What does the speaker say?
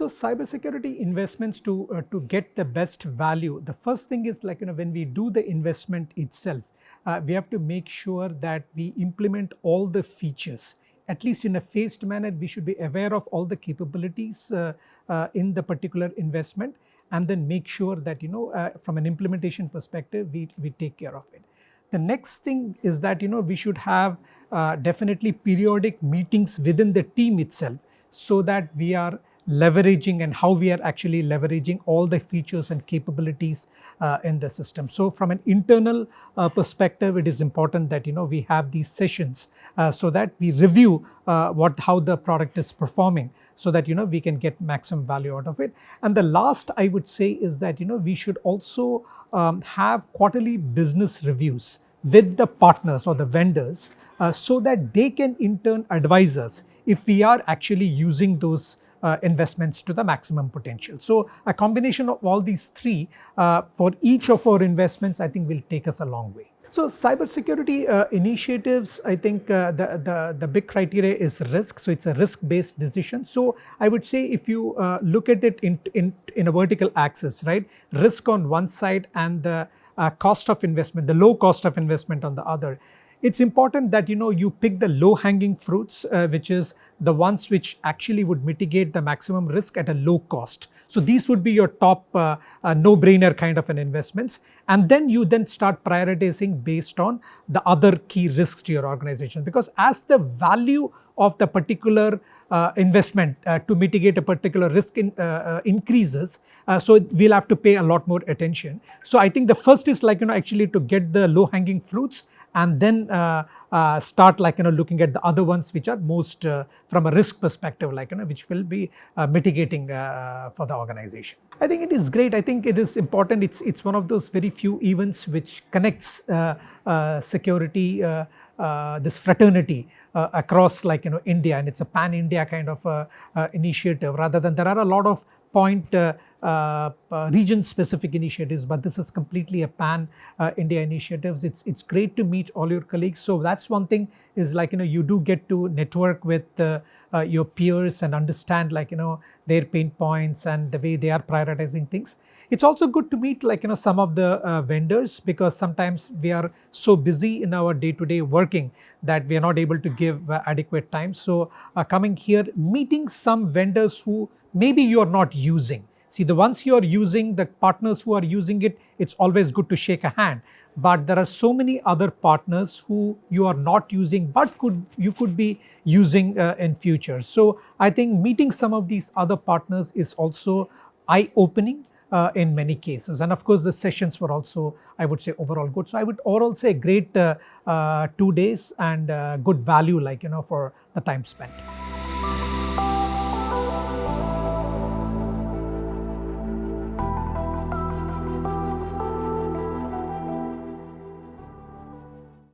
So cybersecurity investments to get the best value, the first thing is when we do the investment itself, we have to make sure that we implement all the features. At least in a phased manner, we should be aware of all the capabilities in the particular investment, and then make sure that from an implementation perspective, we take care of it. The next thing is that we should have definitely periodic meetings within the team itself, so that we are leveraging and how we are actually leveraging all the features and capabilities in the system. So from an internal perspective, it is important that we have these sessions so that we review how the product is performing, so that we can get maximum value out of it. And the last I would say is that we should also have quarterly business reviews with the partners or the vendors, so that they can in turn advise us if we are actually using those investments to the maximum potential. So a combination of all these three for each of our investments, I think, will take us a long way. So cybersecurity initiatives, I think the big criteria is risk. So it's a risk-based decision. So I would say if you look at it in a vertical axis, right, risk on one side and the cost of investment, the low cost of investment on the other. It's important that you pick the low-hanging fruits, which is the ones which actually would mitigate the maximum risk at a low cost. So these would be your top no-brainer kind of an investments, and then you start prioritizing based on the other key risks to your organization. Because as the value of the particular investment to mitigate a particular risk increases, so we'll have to pay a lot more attention. So I think the first is actually to get the low-hanging fruits, and then start looking at the other ones which are most from a risk perspective, which will be mitigating for the organization. I think it is great. I think it is important. It's one of those very few events which connects security, this fraternity across India, and it's a pan-India kind of initiative, rather than there are a lot of point region-specific initiatives, but this is completely a pan-India initiative. It's great to meet all your colleagues. So that's one thing is you do get to network with your peers and understand their pain points and the way they are prioritizing things. It's also good to meet some of the vendors, because sometimes we are so busy in our day-to-day working that we are not able to give adequate time. So coming here, meeting some vendors who maybe you are not using. See, the ones you are using, the partners who are using it, it's always good to shake a hand. But there are so many other partners who you are not using, but you could be using in future. So I think meeting some of these other partners is also eye-opening in many cases. And of course, the sessions were also, I would say, overall good. So I would overall say great 2 days and good value for the time spent.